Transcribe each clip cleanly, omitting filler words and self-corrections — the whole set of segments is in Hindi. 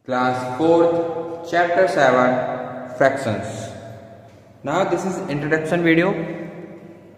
Class 4th, Chapter 7, Fractions. Now this is introduction video.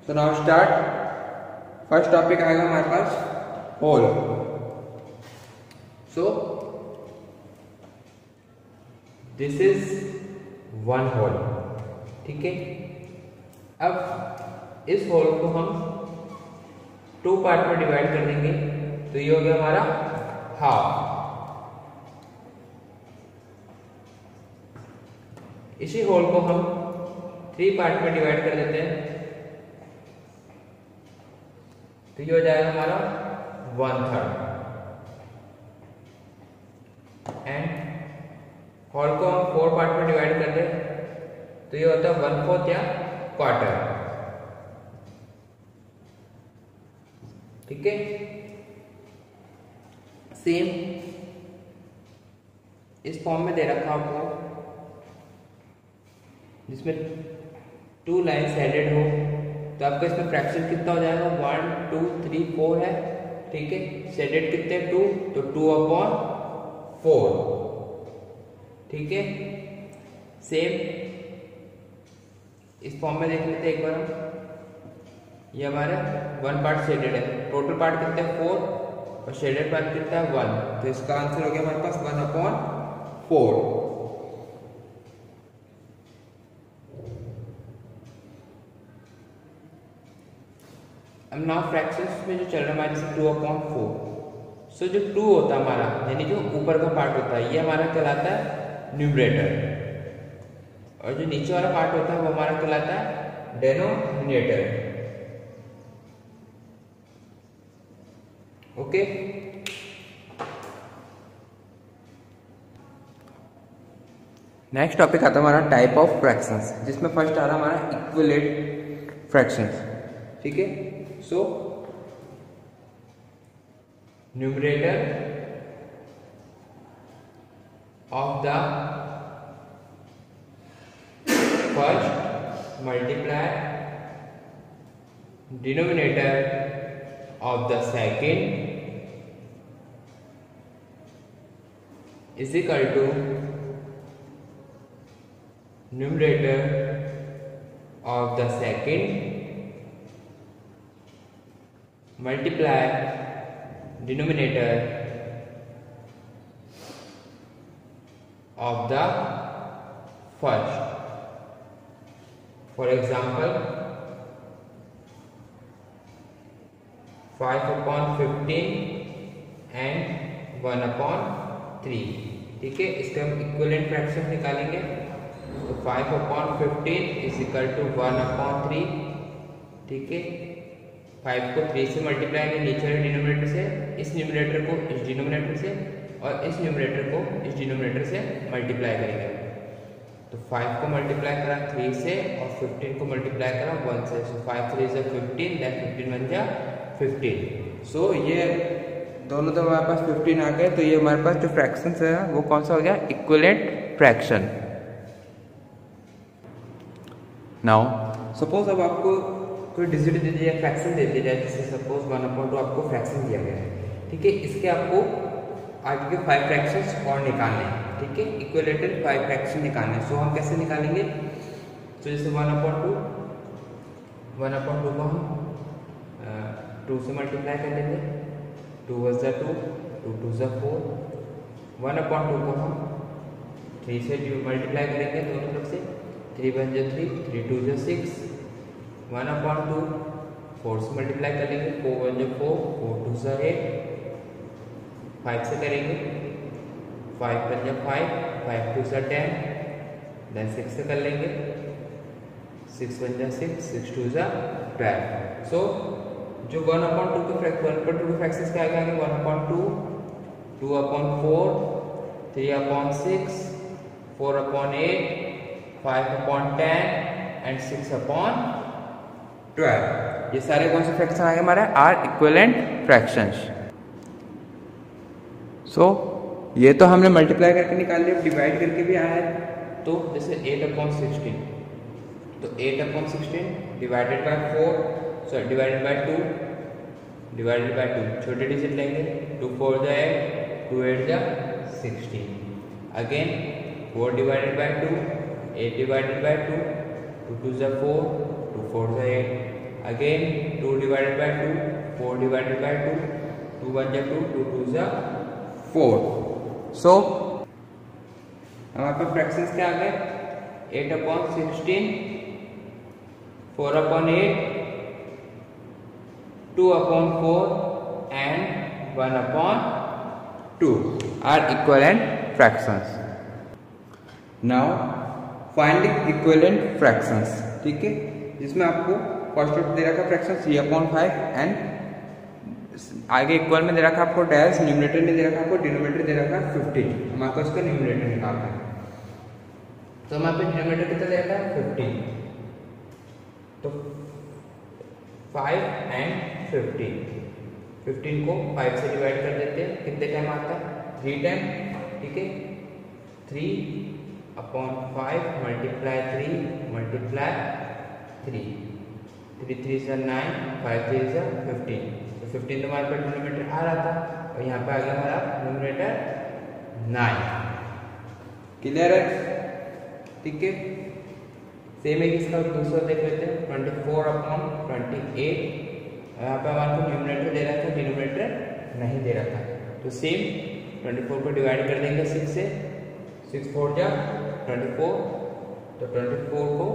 So now start. First topic आएगा हमारे पास whole. So this is one whole. ठीक है. अब इस whole को हम टू पार्ट में डिवाइड कर देंगे, तो ये हो गया हमारा हाफ. इसी होल को हम थ्री पार्ट में डिवाइड कर देते हैं, तो ये हो जाएगा हमारा 1/3. एंड होल को हम फोर पार्ट में डिवाइड कर दें, तो ये होता है 1/4 या क्वार्टर. ठीक है. सेम इस फॉर्म में दे रखा आपको, जिसमें टू लाइन हेडेड हो, तो आपका इसमें फ्रैक्शन कितना हो जाएगा 1 2 3 4 है. ठीक है. शेडेड कितने 2, तो 2/4. ठीक है. सेम इस फॉर्म में देख लेते हैं एक बार हम. ये हमारे वन पार्ट शेडेड है, टोटल पार्ट कितने 4 और शेडेड पार्ट कितना है 1, तो इसका आंसर हो गया हमारे पास 1/4. अब नाउ फ्रैक्शंस में जो चल रहा है हमारे से 2/4. सो जो 2 होता है हमारा, यानी जो ऊपर का पार्ट होता है, ये हमारा कहलाता है न्यूमरेटर, और जो नीचे वाला पार्ट होता है वो हमारा कहलाता है डेनोमिनेटर. ओके. नेक्स्ट टॉपिक आता है हमारा टाइप ऑफ फ्रैक्शंस, जिसमें फर्स्ट आ रहा है हमारा इक्विलेंट फ्रैक्शंस. ठीक है. So numerator of the first multiply denominator of the second is equal to numerator of the second multiply denominator of the first. For example, 5/15 and 1/3. ठीक है. इसके हम इक्विवेलेंट फ्रैक्शन निकालेंगे, तो 5/15 इज इक्वल टू 1/3. ठीक है. 5 को 3 से मल्टीप्लाई करेंगे नीचे वाले डिनोमिनेटर से, इस न्यूमरेटर को इस डिनोमिनेटर से, और इस न्यूमरेटर को इस डिनोमिनेटर से मल्टीप्लाई करेंगे. तो 5 को मल्टीप्लाई करा 3 से और 15 को मल्टीप्लाई करा 1 से. सो 5 3 is 15, दैन 15 बन जा 15. सो ये दोनों तो हमारे पास 15 आ गए, तो ये हमारे पास जो फ्रैक्शंस है वो कौन सा हो गया, इक्विवेलेंट फ्रैक्शन. नाउ सपोज अब आपको कोई डिजिट दे दिया, फ्रैक्शन दे दिया जाए, जैसे सपोज 1/2 आपको फ्रैक्शन दिया गया है. ठीक है. इसके आपको आगे के 5 फ्रैक्शंस और निकालने हैं. ठीक है. इक्विलेटरल 5 फ्रैक्शन निकालने हैं. सो हम कैसे निकालेंगे, तो जैसे 1/2 को हम 2 से मल्टीप्लाई कर लेंगे, 2 × 2, 2 × 4. 1/2 को हम 3 से मल्टीप्लाई करेंगे दोनों तरफ से, 3 × 3, 3 × 6. 1/2 4 से मल्टीप्लाई करेंगे, 4 × 4, 4 × 8. 5 से करेंगे, 5 × 5, 5 × 10. देन 6 से कर लेंगे, 6 × 6, 6 × 12. सो जो 1/2 के फ्रैक्शंस क्या आएंगे, 1/2, 2/4, 3/6, 4/8, 5/10 एंड 6/12. ये सारे कौन से फ्रैक्शन आएंगे हमारे, आर इक्विवेलेंट फ्रैक्शंस. सो ये तो हमने मल्टीप्लाई करके निकाल लिया, डिवाइड करके भी आया है. तो जैसे 8/16, तो 8/16 divided by 4, sorry divided by 2, छोटे डिजिट लेंगे, 2 4 × 8, 2 8 × 16. Again 4 divided by 2, 8 divided by 2, 2 2 जा 4, 2 4 जा 8, again 2 divided by 2, 4 divided by 2, 2 1 जा 2, 2 2 जा 4. सो हमारे पास फ्रैक्शंस क्या आ गए? 8/16, 4/8, 2/4 and 1/2 are equivalent fractions. Now finding equivalent fractions. ठीक है, जिसमें आपको फर्स्ट ऑर्डर दे रखा फ्रैक्शन 3/5 एंड आगे इक्वल में दे रखा आपको डैश, न्यूमरेटर में दे रखा आपको डिनोमिनेटर दे रखा 15. हमारे पास इसका न्यूमरेटर निकालना है, तो हमारे पास डिनोमिनेटर कितना दे रखा है 15. तो 5 एंड 15 को 5 से डिवाइड कर देते हैं. कितने टाइम आता है? 3 टाइम. ठीक है, 3/5 मल्टीप्लाई 3 मल्टीप्लाई 3, 3 3 से 9, 5 3 से 15. तो 15 तो हमारे पास डिनोमिनेटर आ रहा था और यहाँ पे आ गया हमारा न्यूमरेटर 9. क्लियर है? ठीक है, सेम है इसका दूसरा देख लेते हैं. 24/28. यहाँ पे हमारे को न्यूमरेटर दे रहा था, डिनोमिनेटर नहीं दे रहा था. तो सेम 24 को डिवाइड कर देंगे 6 से, 6 4 जा 24. तो 24 को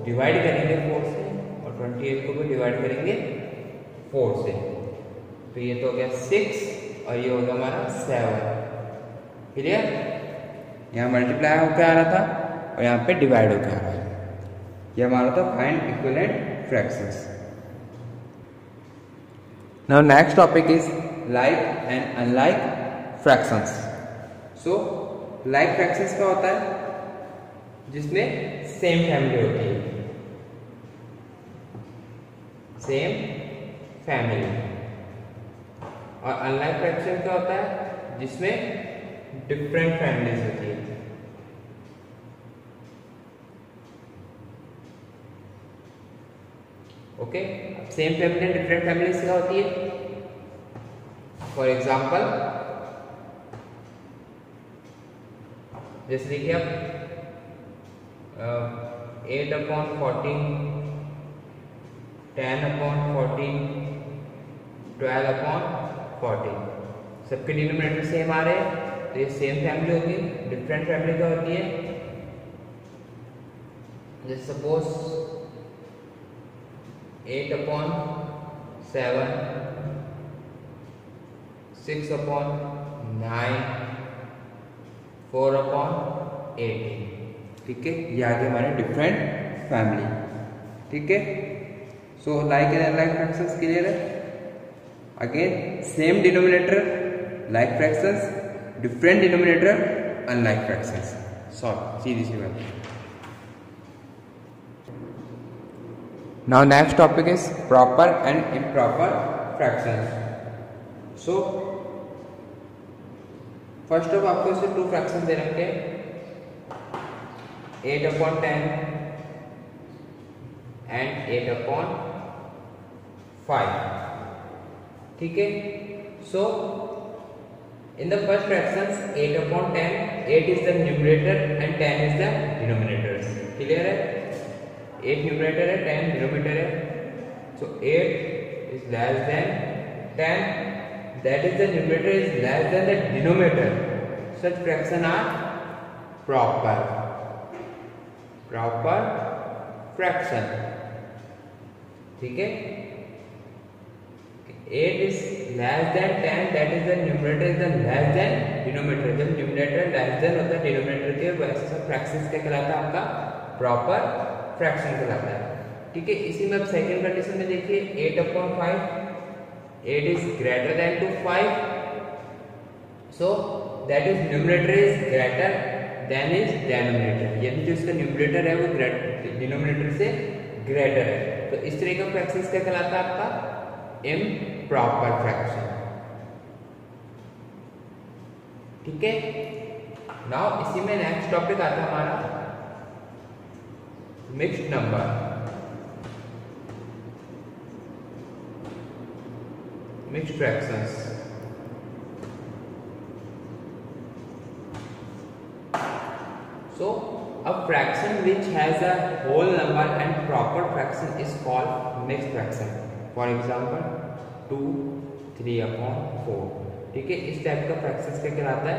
डिवाइड करेंगे 4 से और 28 को भी डिवाइड करेंगे 4 से. तो ये तो हो गया 6 और ये हो गया हमारा 7. क्लियर? यहाँ मल्टीप्लाई होकर आ रहा था और यहाँ पे डिवाइड होकर आ रहा है. ये हमारा था find equivalent fractions. Now next topic is like and unlike fractions. So like fractions क्या होता है? जिसमें सेम फैमिली होती है, सेम फैमिली. और अनलाइक फ्रैक्शन क्या होता है? जिसमें डिफरेंट फैमिलीज होती है. Okay, same family and different families क्या होती है? फॉर एग्जाम्पल जैसे देखिए आप 8/14, 10/14, 12/14 सबके डिनोमिनेटर सेम आ रहे हैं, तो ये सेम फैमिली होगी. डिफरेंट फैमिली क्या होती है? जैसे सपोज 8/7, 6/9, 4/18. ठीक है, ये आगे हमारे डिफरेंट फैमिली. ठीक है, so like and unlike fractions clear है. Again same denominator like fractions, different denominator unlike fractions. Solve सीधी सी बात. Now next topic is proper and improper fractions. So first of आपको इसे 2 फ्रैक्शन दे रखे हैं, 8/10 and 8/5. ठीक है, so in the first fractions 8/10, 8 is the numerator and 10 is the denominator. Clear है? 8 न्यूमरेटर है, 10 डिनोमिनेटर है. So 8 is less than 10, that is the numerator is less than the denominator. Such fraction are proper fraction. ठीक है, 8 is less than 10, that is the numerator is the less than denominator. जब न्यूमरेटर लेस देन होता है डिनोमिनेटर के, वैसे सब फ्रैक्शंस क्या कहलाता है? आपका प्रॉपर फ्रैक्शन कहलाता है. ठीक है, इसी में अब सेकंड कंडीशन में देखिए 8/5, 8 is greater than to 5, so that is numerator is greater than is denominator. यानी जो इसका न्यूमरेटर है वो डिनोमिनेटर से ग्रेटर है. तो इस तरह का फ्रैक्शंस क्या कहलाता है? आपका इम्प्रॉपर फ्रैक्शन. ठीक है, नाउ इसी में नेक्स्ट टॉपिक आता है हमारा mixed number. Mixed fractions. So a fraction which has a whole number and proper fraction is called mixed fraction. For example 2 3/4. ठीक है, इस टाइप का फ्रैक्शन क्या कहलाता है?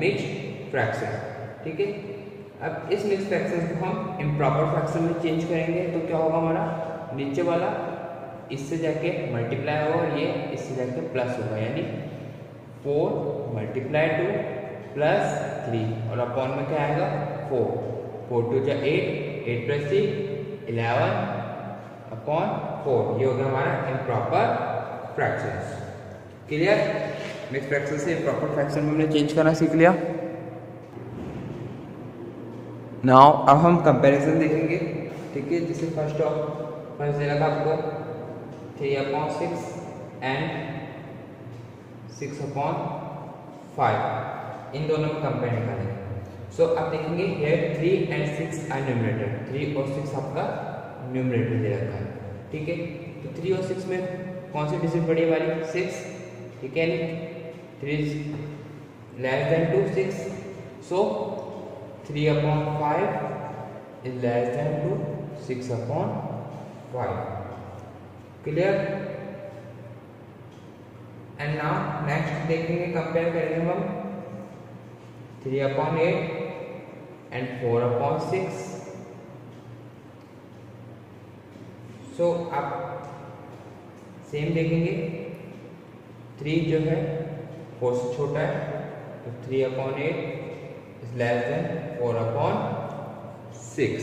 Mixed fraction. ठीक है, अब इस मिक्स्ड फ्रैक्शन को हम इम्प्रॉपर फ्रैक्शन में चेंज करेंगे तो क्या होगा? हमारा नीचे वाला इससे जाके मल्टीप्लाई होगा और ये इससे जाके प्लस होगा, यानी 4 × 2 प्लस 3 और अपॉन में क्या आएगा? 4 4 2 जा 8 8 + 3 11/4। ये हो गया हमारा improper fraction. Clear? Mixed fraction से इम्प्रॉपर फ्रैक्शन में हमने चेंज करना सीख लिया। नाउ अब हम कंपैरिजन देखेंगे। ठीक है, जैसे फर्स्ट दे रखा आपको 3/6 एंड 6/5, इन दोनों में कंपेयर निकालेंगे। सो अब देखेंगे हियर 3 and 6 आर न्यूमरेटर, 3 और 6 आपका न्यूमरेटर दे रखा है। ठीक है, तो 3 और 6 में कौन सी डिजिट बड़ी वाली? 6। ठीक है, 3 < 2 6, सो 3/5 is less than 2 6/5। Clear? And now next देखेंगे, कंपेयर करेंगे हम 3/8 एंड 4/6। सो आप सेम देखेंगे, 3 जो है 4 से छोटा है तो 3/8 is less than 4/6।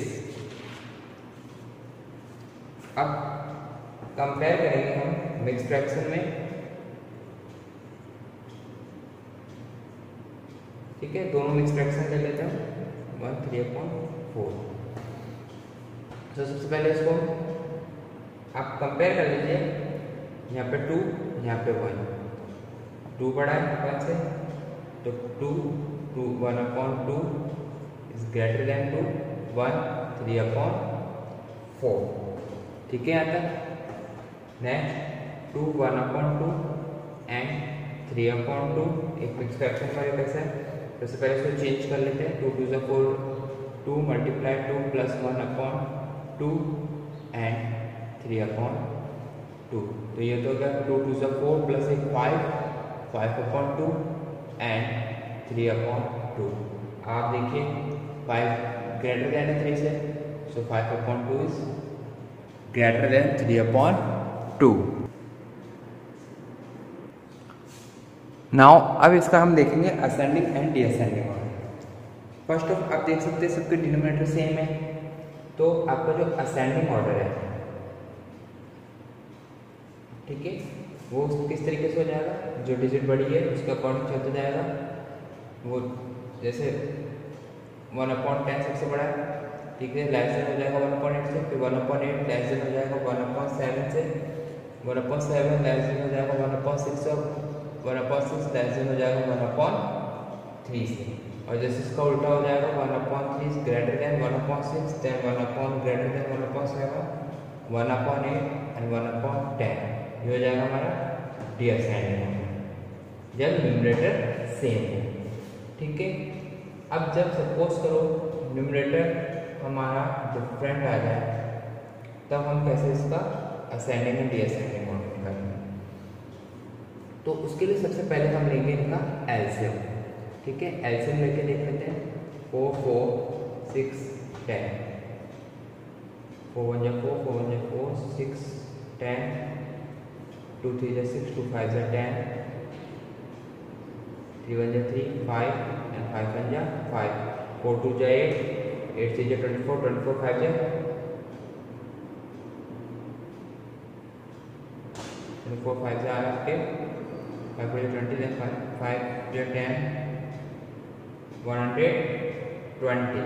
अब कंपेयर करेंगे हम मिक्स्ड फ्रैक्शन में। ठीक है, दोनों मिक्स्ड फ्रैक्शन ले लेते हैं 1 3/4। तो सबसे पहले इसको आप कंपेयर कर लीजिए। यहाँ पे 2, यहाँ पे 1, 2 बड़ा है 1 से, तो 2 1/2 is greater than 2 1 3/4। ठीक है, यहाँ तक। नेक्स्ट 2 1/2 एंड 3/2, एक मिक्स फ्रैक्शन का कैसे है? सबसे पहले इसको चेंज कर लेते हैं। 2 2 = 4, 2 × 2 प्लस 1/2 एंड 3/2। तो ये तो क्या? 2 2 = 4 प्लस 1 5/2 एंड 3/2। आप देखिए 5 ग्रेटर देन 3 से, सो 5/2 इज ग्रेटर देन 3/2। नाउ अब इसका हम देखेंगे ascending and descending order. First of आप देख सकते हैं सबके डिनोमिनेटर सेम है, तो आपका जो असेंडिंग ऑर्डर है, ठीक है, वो किस तरीके से हो जाएगा? जो डिजिट बड़ी है उसके अकॉर्डिंग चलता जाएगा। वो जैसे 1/10 सबसे बड़ा है, ठीक है, लेस देन हो जाएगा 1/8 से, फिर 1/8 लेस देन हो जाएगा 1/7 से, 1/7 लेस देन हो जाएगा 1/6 से, 1/6 लेस देन हो जाएगा 1/3 से। और जैसे इसका उल्टा हो जाएगा 1/3 greater than 1/6, then 1 greater than 1/7, 1/8 and 1/10। ये हो जाएगा हमारा डिसेंडिंग जब न्यूमरेटर सेम है। ठीक है, अब जब सपोज करो न्यूमरेटर हमारा डिफरेंट आ जाए, तब हम कैसे इसका असेंडिंग एंड डिसेंडिंग ऑर्डर करेंगे? तो उसके लिए सबसे पहले हम लेंगे इनका एलसीएम। ठीक है, एलसीएम लेके देख लेते हैं। 4 4 6 10, 4 1 = 4, 4 1 = 4, 6 10, 2 3 = 6, 2 5 = 10, 3 1 = 3, 5 and 5 1 = 5, 4 2 = 8, 8 3 = 24, 24 5 = 24, 5 से आ रहा आपके 5 4 20, then 5 10, 120।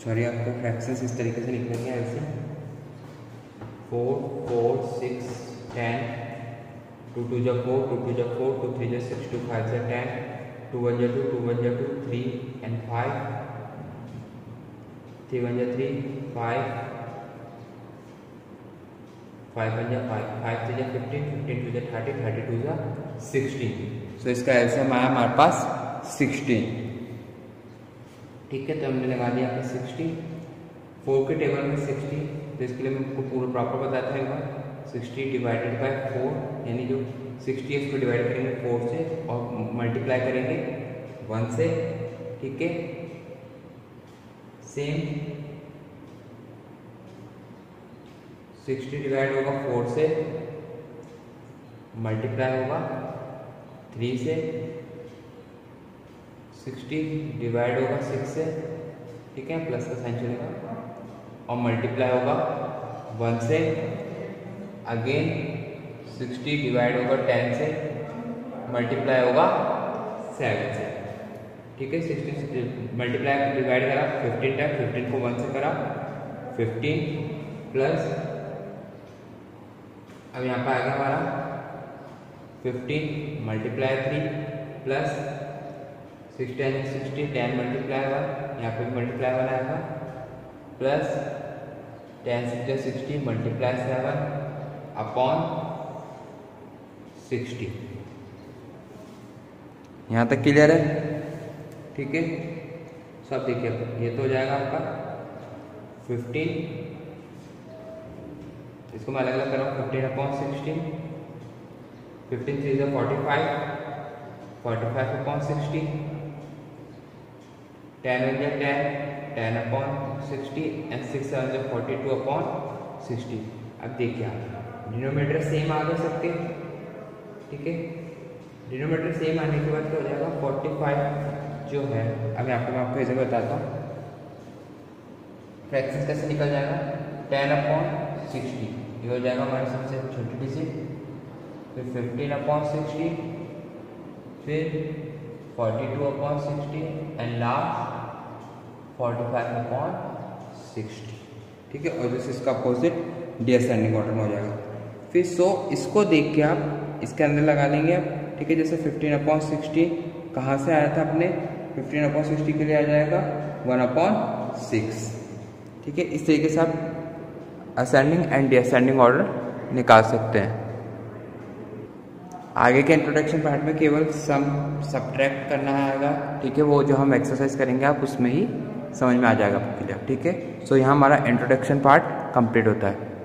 सॉरी, आपको फ्रैक्शंस इस तरीके से लिखेंगे ऐसे 4 4 6 10, 2 2 = 4, 2 2 = 4, 2 3 = 6, 2 5 = 10, 2 1 = 2, 2 1 = 2, 3 and 5, 3 1 = 3, 5 5 1 = 5, 5 3 = 15, 15 2 = 30, 32 = 16। सो इसका एलसीएम आया हमारे पास 16। ठीक है, तो हमने लगा दिया आपका 60। 4 के टेबल में 60, तो इसके लिए मैं आपको पूरा प्रॉपर बताता हूँ एक बार। 60 डिवाइडेड बाय 4, यानी जो 60 है इसको डिवाइड करेंगे 4 से और मल्टीप्लाई करेंगे 1 से। ठीक है, सेम 60 डिवाइड होगा 4 से, मल्टीप्लाई होगा 3 से। 60 डिवाइड होगा 6 से, ठीक है, प्लस का साइन चलेगा, और मल्टीप्लाई होगा 1 से। अगेन 60 डिवाइड होगा 10 से, मल्टीप्लाई होगा 7 से। ठीक है, 60 मल्टीप्लाई डिवाइड करा 15 टाइम, 15 को 1 से करा 15 प्लस, अब यहाँ पर आ गया हमारा 15 मल्टीप्लाई 3 प्लस 6 10 60, 10 मल्टीप्लाई 1, यहाँ पे मल्टीप्लाई 1 आएगा, प्लस 10 6 60 मल्टीप्लाई 7 अपॉन 60। यहाँ तक क्लियर है? ठीक है, सब देखिए, ये तो हो जाएगा आपका 15, इसको मैं अलग अलग कर रहा हूँ, 15 अपॉन 16, 15 3 is 45, 45 अपॉन 60, 10 हो गया 10, 10 अपॉन 60 एंड 6 7 is 42 अपॉन 60। अब देखिए आप डिनोमिनेटर सेम आ गए सबके। ठीक है, डिनोमिनेटर सेम आने के बाद क्या हो जाएगा, 45 जो है, अब यहाँ पे मैं आपको जगह बताता हूँ फ्रैक्शन कैसे निकल जाएगा। 10 अपॉन 60 ये हो जाएगा हमारे सबसे छोटी डिजिट, फिर 15 अपॉन 60, फिर 42 अपॉन 60 एंड लास्ट 45 अपॉन 60। ठीक है, और जैसे इसका अपोजिट डिसेंडिंग ऑर्डर में हो जाएगा। फिर इसको देख के आप इसके अंदर लगा लेंगे आप। ठीक है, जैसे 15 अपॉन 60 कहाँ से आया था अपने, 15 अपॉन 60 के लिए आ जाएगा 1 अपॉन 6। ठीक है, इस तरीके से आप असेंडिंग एंड डिसेंडिंग ऑर्डर निकाल सकते हैं। आगे के इंट्रोडक्शन पार्ट में केवल सम सब्ट्रैक्ट करना आएगा। ठीक है, वो जो हम एक्सरसाइज करेंगे आप उसमें ही समझ में आ जाएगा आपके लिए। ठीक है, सो यहाँ हमारा इंट्रोडक्शन पार्ट कंप्लीट होता है।